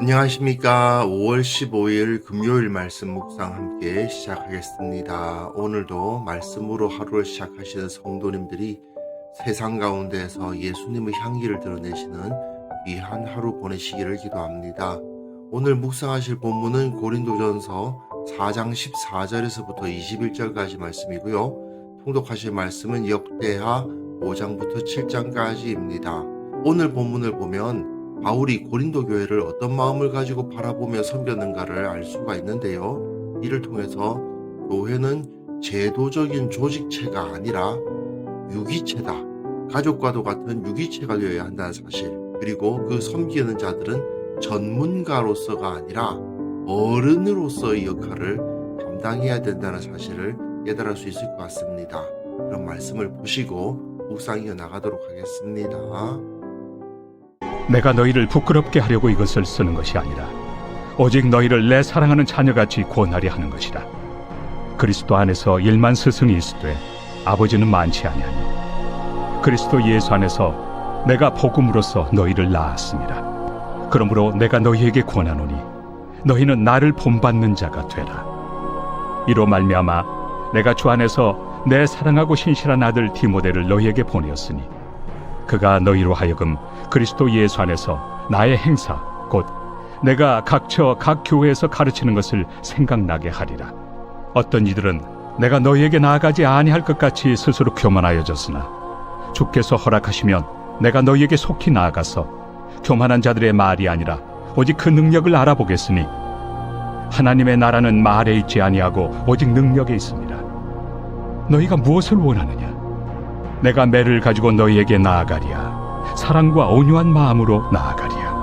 안녕하십니까. 5월 15일 금요일 말씀 묵상 함께 시작하겠습니다. 오늘도 말씀으로 하루를 시작하시는 성도님들이 세상 가운데에서 예수님의 향기를 드러내시는 귀한 하루 보내시기를 기도합니다. 오늘 묵상하실 본문은 고린도전서 4장 14절에서부터 21절까지 말씀이고요. 통독하실 말씀은 역대하 5장부터 7장까지입니다. 오늘 본문을 보면 바울이 고린도 교회를 어떤 마음을 가지고 바라보며 섬겼는가를 알 수가 있는데요. 이를 통해서 교회는 제도적인 조직체가 아니라 유기체다. 가족과도 같은 유기체가 되어야 한다는 사실. 그리고 그 섬기는 자들은 전문가로서가 아니라 어른으로서의 역할을 감당해야 된다는 사실을 깨달을 수 있을 것 같습니다. 그런 말씀을 보시고 묵상 이어나가도록 하겠습니다. 내가 너희를 부끄럽게 하려고 이것을 쓰는 것이 아니라 오직 너희를 내 사랑하는 자녀같이 권하려 하는 것이라. 그리스도 안에서 1만 스승이 있으되 아버지는 많지 아니하니 그리스도 예수 안에서 내가 복음으로써 너희를 낳았습니다. 그러므로 내가 너희에게 권하노니 너희는 나를 본받는 자가 되라. 이로 말미암아 내가 주 안에서 내 사랑하고 신실한 아들 디모데를 너희에게 보내었으니 그가 너희로 하여금 그리스도 예수 안에서 나의 행사 곧 내가 각처 각 교회에서 가르치는 것을 생각나게 하리라. 어떤 이들은 내가 너희에게 나아가지 아니할 것 같이 스스로 교만하여졌으나 주께서 허락하시면 내가 너희에게 속히 나아가서 교만한 자들의 말이 아니라 오직 그 능력을 알아보겠으니 하나님의 나라는 말에 있지 아니하고 오직 능력에 있습니다. 너희가 무엇을 원하느냐? 내가 매를 가지고 너희에게 나아가리야. 사랑과 온유한 마음으로 나아가리야.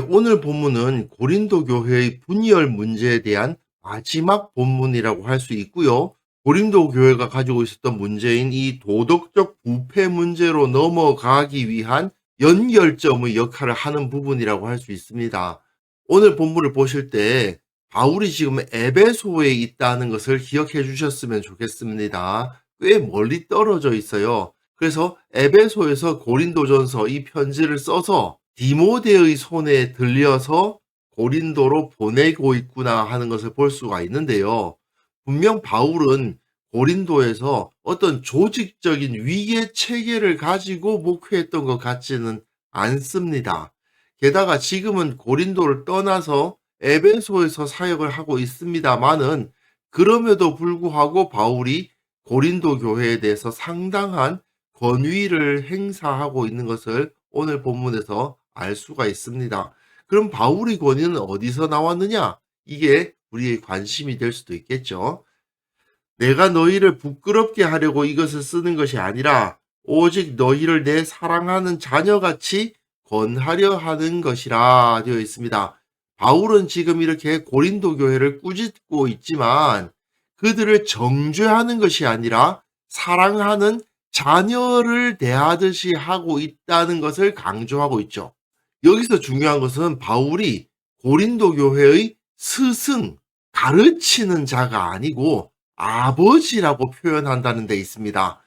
오늘 본문은 고린도 교회의 분열 문제에 대한 마지막 본문이라고 할 수 있고요. 고린도 교회가 가지고 있었던 문제인 이 도덕적 부패 문제로 넘어가기 위한 연결점의 역할을 하는 부분이라고 할 수 있습니다. 오늘 본문을 보실 때 바울이 지금 에베소에 있다는 것을 기억해 주셨으면 좋겠습니다. 꽤 멀리 떨어져 있어요. 그래서 에베소에서 고린도전서 이 편지를 써서 디모데의 손에 들려서 고린도로 보내고 있구나 하는 것을 볼 수가 있는데요. 분명 바울은 고린도에서 어떤 조직적인 위계 체계를 가지고 목회했던 것 같지는 않습니다. 게다가 지금은 고린도를 떠나서 에베소에서 사역을 하고 있습니다만은 그럼에도 불구하고 바울이 고린도 교회에 대해서 상당한 권위를 행사하고 있는 것을 오늘 본문에서 알 수가 있습니다. 그럼 바울의 권위는 어디서 나왔느냐? 이게 우리의 관심이 될 수도 있겠죠. 내가 너희를 부끄럽게 하려고 이것을 쓰는 것이 아니라 오직 너희를 내 사랑하는 자녀같이 권하려 하는 것이라 되어 있습니다. 바울은 지금 이렇게 고린도 교회를 꾸짖고 있지만 그들을 정죄하는 것이 아니라 사랑하는 자녀를 대하듯이 하고 있다는 것을 강조하고 있죠. 여기서 중요한 것은 바울이 고린도 교회의 스승, 가르치는 자가 아니고 아버지라고 표현한다는 데 있습니다.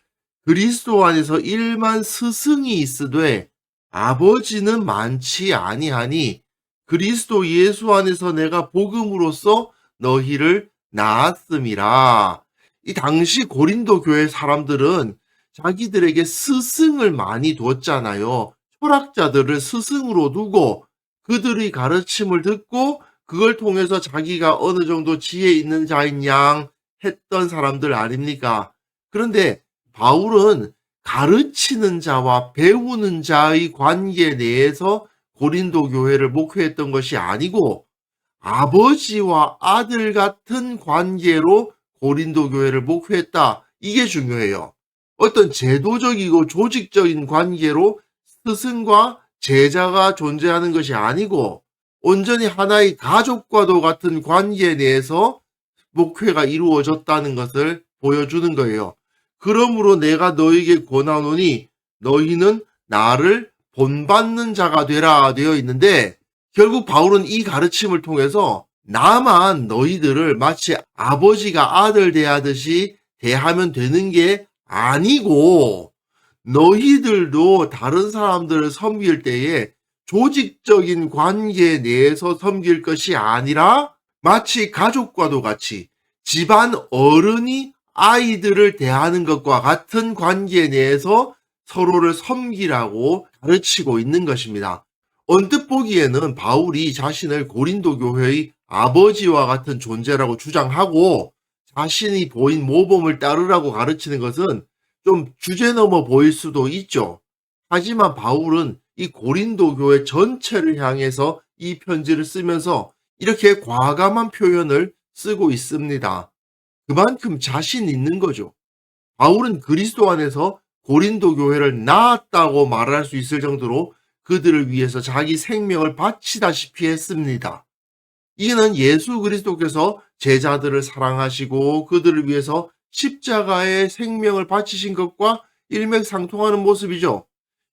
그리스도 안에서 1만 스승이 있으되 아버지는 많지 아니하니 그리스도 예수 안에서 내가 복음으로써 너희를 낳았음이라. 이 당시 고린도 교회 사람들은 자기들에게 스승을 많이 뒀잖아요. 철학자들을 스승으로 두고 그들의 가르침을 듣고 그걸 통해서 자기가 어느 정도 지혜 있는 자인 양 했던 사람들 아닙니까? 그런데 바울은 가르치는 자와 배우는 자의 관계 내에서 고린도 교회를 목회했던 것이 아니고 아버지와 아들 같은 관계로 고린도 교회를 목회했다. 이게 중요해요. 어떤 제도적이고 조직적인 관계로 스승과 제자가 존재하는 것이 아니고 온전히 하나의 가족과도 같은 관계 내에서 목회가 이루어졌다는 것을 보여주는 거예요. 그러므로 내가 너에게 권하노니 너희는 나를 본받는 자가 되라 되어 있는데, 결국 바울은 이 가르침을 통해서 나만 너희들을 마치 아버지가 아들 대하듯이 대하면 되는 게 아니고, 너희들도 다른 사람들을 섬길 때에 조직적인 관계 내에서 섬길 것이 아니라 마치 가족과도 같이 집안 어른이 아이들을 대하는 것과 같은 관계 내에서 서로를 섬기라고 가르치고 있는 것입니다. 언뜻 보기에는 바울이 자신을 고린도 교회의 아버지와 같은 존재라고 주장하고 자신이 보인 모범을 따르라고 가르치는 것은 좀 주제넘어 보일 수도 있죠. 하지만 바울은 이 고린도 교회 전체를 향해서 이 편지를 쓰면서 이렇게 과감한 표현을 쓰고 있습니다. 그만큼 자신 있는 거죠. 바울은 그리스도 안에서 고린도 교회를 낳았다고 말할 수 있을 정도로 그들을 위해서 자기 생명을 바치다시피 했습니다. 이는 예수 그리스도께서 제자들을 사랑하시고 그들을 위해서 십자가의 생명을 바치신 것과 일맥상통하는 모습이죠.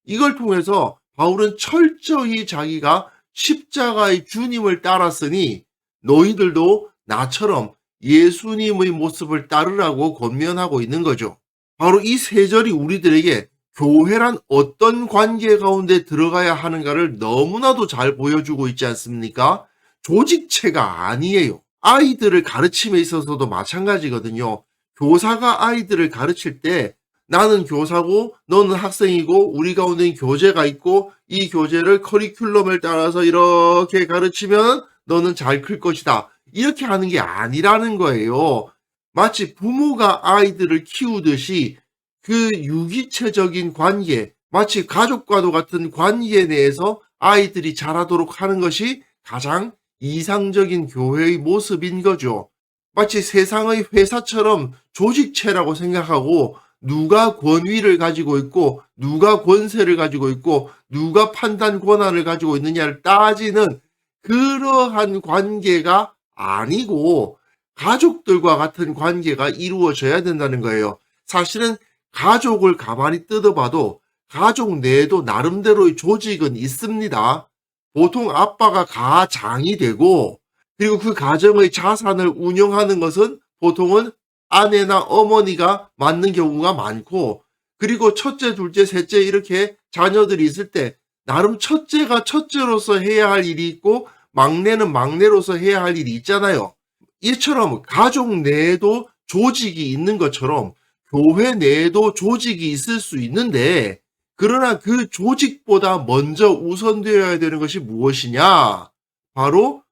이걸 통해서 바울은 철저히 자기가 십자가의 주님을 따랐으니 너희들도 나처럼 예수님의 모습을 따르라고 권면하고 있는 거죠. 바로 이 세 절이 우리들에게 교회란 어떤 관계 가운데 들어가야 하는가를 너무나도 잘 보여주고 있지 않습니까? 조직체가 아니에요. 아이들을 가르침에 있어서도 마찬가지거든요. 교사가 아이들을 가르칠 때 나는 교사고 너는 학생이고 우리 가운데는 교재가 있고 이 교재를 커리큘럼을 따라서 이렇게 가르치면 너는 잘 클 것이다. 이렇게 하는 게 아니라는 거예요. 마치 부모가 아이들을 키우듯이 그 유기체적인 관계, 마치 가족과도 같은 관계 내에서 아이들이 자라도록 하는 것이 가장 이상적인 교회의 모습인 거죠. 마치 세상의 회사처럼 조직체라고 생각하고 누가 권위를 가지고 있고 누가 권세를 가지고 있고 누가 판단 권한을 가지고 있느냐를 따지는 그러한 관계가 아니고 가족들과 같은 관계가 이루어져야 된다는 거예요. 사실은 가족을 가만히 뜯어봐도 가족 내에도 나름대로의 조직은 있습니다. 보통 아빠가 가장이 되고 그리고 그 가정의 자산을 운영하는 것은 보통은 아내나 어머니가 맡는 경우가 많고, 그리고 첫째, 둘째, 셋째 이렇게 자녀들이 있을 때 나름 첫째가 첫째로서 해야 할 일이 있고 막내는 막내로서 해야 할 일이 있잖아요. 이처럼 가족 내에도 조직이 있는 것처럼 교회 내에도 조직이 있을 수 있는데, 그러나 그 조직보다 먼저 우선되어야 되는 것이 무엇이냐? 바로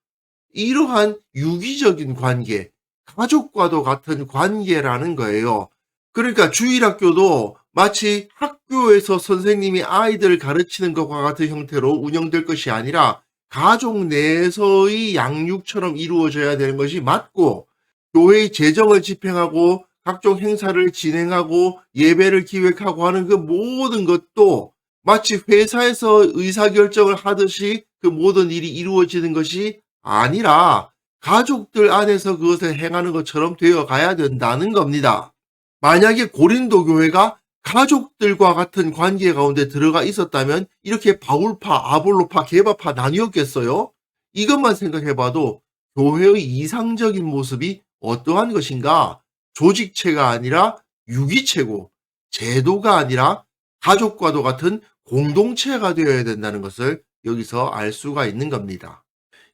이러한 유기적인 관계, 가족과도 같은 관계라는 거예요. 그러니까 주일학교도 마치 학교에서 선생님이 아이들을 가르치는 것과 같은 형태로 운영될 것이 아니라 가족 내에서의 양육처럼 이루어져야 되는 것이 맞고, 교회의 재정을 집행하고 각종 행사를 진행하고 예배를 기획하고 하는 그 모든 것도 마치 회사에서 의사결정을 하듯이 그 모든 일이 이루어지는 것이 아니라 가족들 안에서 그것을 행하는 것처럼 되어 가야 된다는 겁니다. 만약에 고린도 교회가 가족들과 같은 관계 가운데 들어가 있었다면 이렇게 바울파, 아볼로파, 게바파 나뉘었겠어요? 이것만 생각해봐도 교회의 이상적인 모습이 어떠한 것인가? 조직체가 아니라 유기체고 제도가 아니라 가족과도 같은 공동체가 되어야 된다는 것을 여기서 알 수가 있는 겁니다.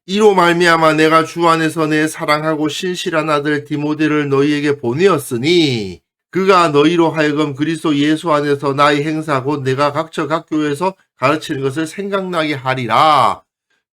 이로 말미암아 내가 주 안에서 내 사랑하고 신실한 아들 디모데를 너희에게 보내었으니 그가 너희로 하여금 그리스도 예수 안에서 나의 행사 곧 내가 각처 각 교회에서 가르치는 것을 생각나게 하리라.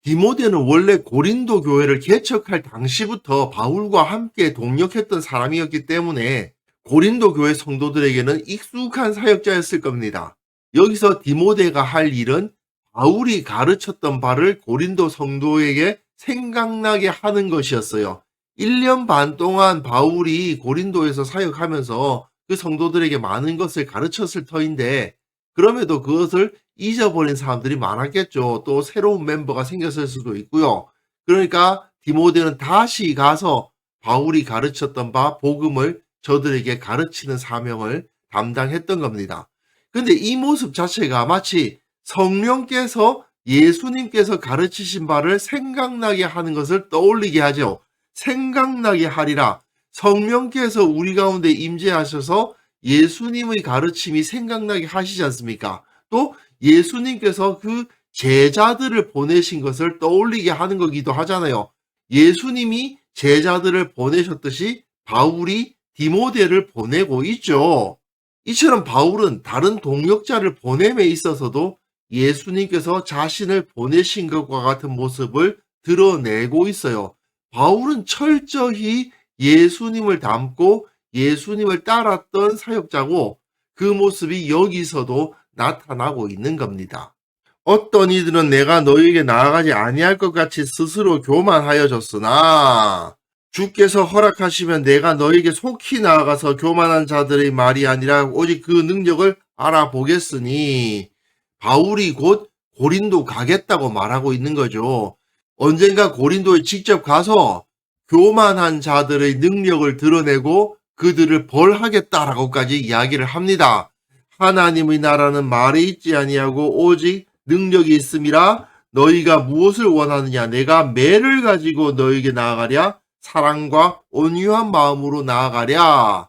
디모데는 원래 고린도 교회를 개척할 당시부터 바울과 함께 동역했던 사람이었기 때문에 고린도 교회 성도들에게는 익숙한 사역자였을 겁니다. 여기서 디모데가 할 일은 바울이 가르쳤던 바를 고린도 성도에게 생각나게 하는 것이었어요. 1년 반 동안 바울이 고린도에서 사역하면서 그 성도들에게 많은 것을 가르쳤을 터인데 그럼에도 그것을 잊어버린 사람들이 많았겠죠. 또 새로운 멤버가 생겼을 수도 있고요. 그러니까 디모데는 다시 가서 바울이 가르쳤던 바 복음을 저들에게 가르치는 사명을 담당했던 겁니다. 근데 이 모습 자체가 마치 성령께서 예수님께서 가르치신 바를 생각나게 하는 것을 떠올리게 하죠. 생각나게 하리라. 성령께서 우리 가운데 임재하셔서 예수님의 가르침이 생각나게 하시지 않습니까? 또 예수님께서 그 제자들을 보내신 것을 떠올리게 하는 거기도 하잖아요. 예수님이 제자들을 보내셨듯이 바울이 디모데를 보내고 있죠. 이처럼 바울은 다른 동역자를 보냄에 있어서도 예수님께서 자신을 보내신 것과 같은 모습을 드러내고 있어요. 바울은 철저히 예수님을 닮고 예수님을 따랐던 사역자고 그 모습이 여기서도 나타나고 있는 겁니다. 어떤 이들은 내가 너희에게 나아가지 아니할 것 같이 스스로 교만하여졌으나 주께서 허락하시면 내가 너희에게 속히 나아가서 교만한 자들의 말이 아니라 오직 그 능력을 알아보겠으니 바울이 곧 고린도 가겠다고 말하고 있는 거죠. 언젠가 고린도에 직접 가서 교만한 자들의 능력을 드러내고 그들을 벌하겠다라고까지 이야기를 합니다. 하나님의 나라는 말에 있지 아니하고 오직 능력이 있음이라. 너희가 무엇을 원하느냐? 내가 매를 가지고 너희에게 나아가랴. 사랑과 온유한 마음으로 나아가랴.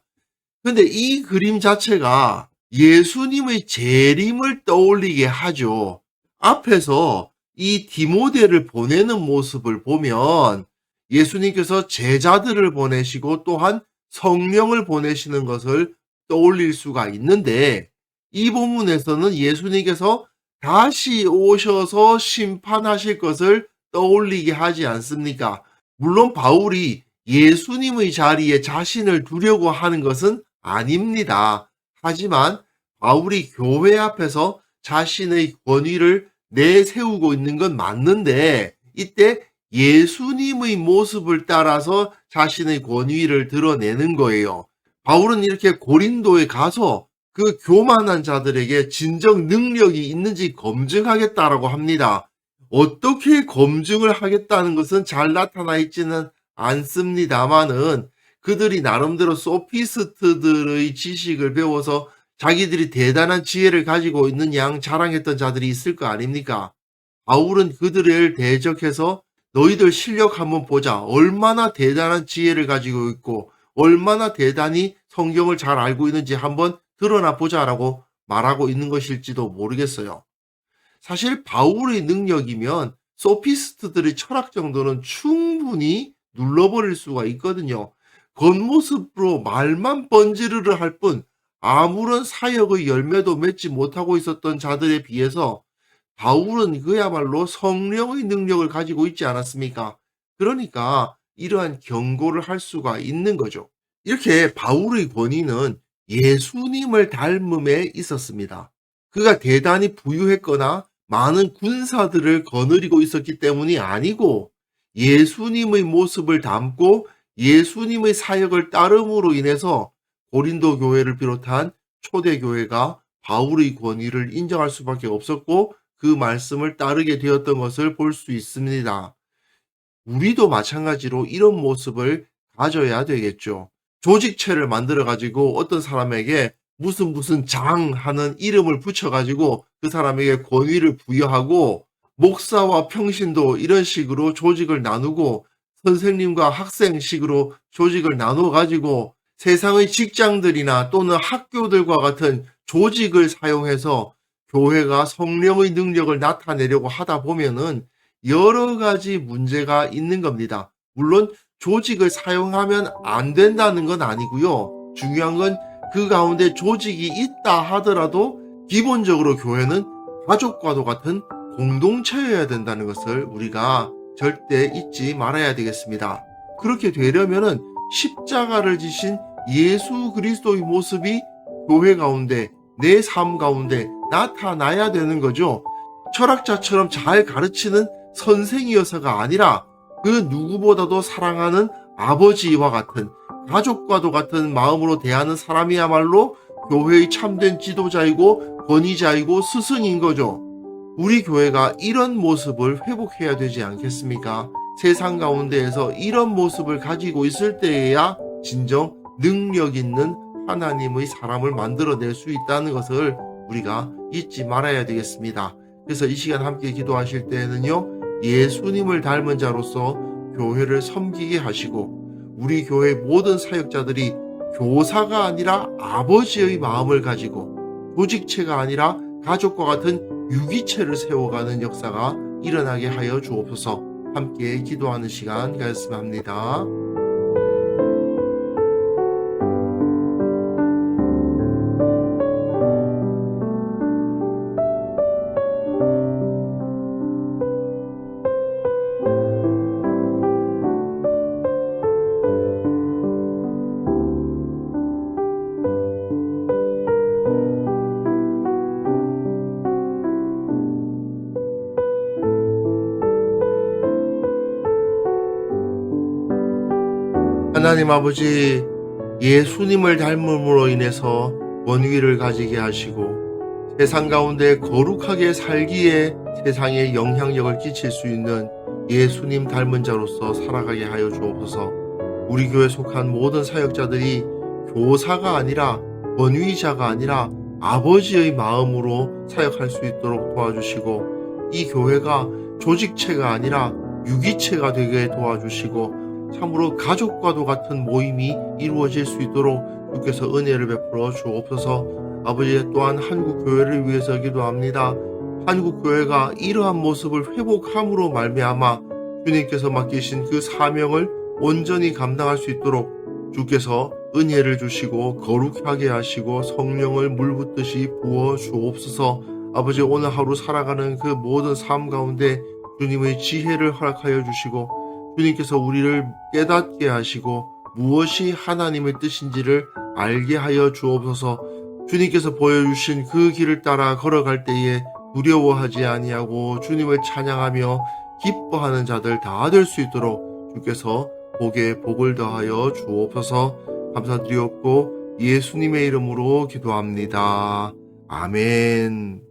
근데 이 그림 자체가 예수님의 재림을 떠올리게 하죠. 앞에서 이 디모데를 보내는 모습을 보면 예수님께서 제자들을 보내시고 또한 성령을 보내시는 것을 떠올릴 수가 있는데 이 본문에서는 예수님께서 다시 오셔서 심판하실 것을 떠올리게 하지 않습니까? 물론 바울이 예수님의 자리에 자신을 두려고 하는 것은 아닙니다. 하지만 바울이 교회 앞에서 자신의 권위를 내세우고 있는 건 맞는데 이때 예수님의 모습을 따라서 자신의 권위를 드러내는 거예요. 바울은 이렇게 고린도에 가서 그 교만한 자들에게 진정 능력이 있는지 검증하겠다라고 합니다. 어떻게 검증을 하겠다는 것은 잘 나타나 있지는 않습니다만은 그들이 나름대로 소피스트들의 지식을 배워서 자기들이 대단한 지혜를 가지고 있는 양 자랑했던 자들이 있을 거 아닙니까? 바울은 그들을 대적해서 너희들 실력 한번 보자. 얼마나 대단한 지혜를 가지고 있고 얼마나 대단히 성경을 잘 알고 있는지 한번 드러나 보자라고 말하고 있는 것일지도 모르겠어요. 사실 바울의 능력이면 소피스트들의 철학 정도는 충분히 눌러버릴 수가 있거든요. 겉모습으로 말만 번지르르 할 뿐 아무런 사역의 열매도 맺지 못하고 있었던 자들에 비해서 바울은 그야말로 성령의 능력을 가지고 있지 않았습니까? 그러니까 이러한 경고를 할 수가 있는 거죠. 이렇게 바울의 권위는 예수님을 닮음에 있었습니다. 그가 대단히 부유했거나 많은 군사들을 거느리고 있었기 때문이 아니고 예수님의 모습을 담고 예수님의 사역을 따름으로 인해서 고린도 교회를 비롯한 초대 교회가 바울의 권위를 인정할 수밖에 없었고 그 말씀을 따르게 되었던 것을 볼 수 있습니다. 우리도 마찬가지로 이런 모습을 가져야 되겠죠. 조직체를 만들어 가지고 어떤 사람에게 무슨 장 하는 이름을 붙여 가지고 그 사람에게 권위를 부여하고 목사와 평신도 이런 식으로 조직을 나누고 선생님과 학생식으로 조직을 나누어 가지고 세상의 직장들이나 또는 학교들과 같은 조직을 사용해서 교회가 성령의 능력을 나타내려고 하다 보면은 여러 가지 문제가 있는 겁니다. 물론 조직을 사용하면 안 된다는 건 아니고요. 중요한 건 그 가운데 조직이 있다 하더라도 기본적으로 교회는 가족과도 같은 공동체여야 된다는 것을 우리가 절대 잊지 말아야 되겠습니다. 그렇게 되려면은 십자가를 지신 예수 그리스도의 모습이 교회 가운데 내 삶 가운데 나타나야 되는 거죠. 철학자처럼 잘 가르치는 선생이어서가 아니라 그 누구보다도 사랑하는 아버지와 같은 가족과도 같은 마음으로 대하는 사람이야말로 교회의 참된 지도자이고 권위자이고 스승인 거죠. 우리 교회가 이런 모습을 회복해야 되지 않겠습니까? 세상 가운데에서 이런 모습을 가지고 있을 때에야 진정 능력 있는 하나님의 사람을 만들어낼 수 있다는 것을 우리가 잊지 말아야 되겠습니다. 그래서 이 시간 함께 기도하실 때에는요, 예수님을 닮은 자로서 교회를 섬기게 하시고 우리 교회 모든 사역자들이 교사가 아니라 아버지의 마음을 가지고 조직체가 아니라 가족과 같은 유기체를 세워가는 역사가 일어나게 하여 주옵소서. 함께 기도하는 시간 가졌으면 합니다. 하나님 아버지, 예수님을 닮음으로 인해서 권위를 가지게 하시고 세상 가운데 거룩하게 살기에 세상에 영향력을 끼칠 수 있는 예수님 닮은 자로서 살아가게 하여 주옵소서. 우리 교회에 속한 모든 사역자들이 교사가 아니라 권위자가 아니라 아버지의 마음으로 사역할 수 있도록 도와주시고 이 교회가 조직체가 아니라 유기체가 되게 도와주시고 참으로 가족과도 같은 모임이 이루어질 수 있도록 주께서 은혜를 베풀어 주옵소서. 아버지, 또한 한국교회를 위해서 기도합니다. 한국교회가 이러한 모습을 회복함으로 말미암아 주님께서 맡기신 그 사명을 온전히 감당할 수 있도록 주께서 은혜를 주시고 거룩하게 하시고 성령을 물붓듯이 부어 주옵소서. 아버지, 오늘 하루 살아가는 그 모든 삶 가운데 주님의 지혜를 허락하여 주시고 주님께서 우리를 깨닫게 하시고 무엇이 하나님의 뜻인지를 알게 하여 주옵소서. 주님께서 보여주신 그 길을 따라 걸어갈 때에 두려워하지 아니하고 주님을 찬양하며 기뻐하는 자들 다 될 수 있도록 주께서 복에 복을 더하여 주옵소서. 감사드리옵고 예수님의 이름으로 기도합니다. 아멘.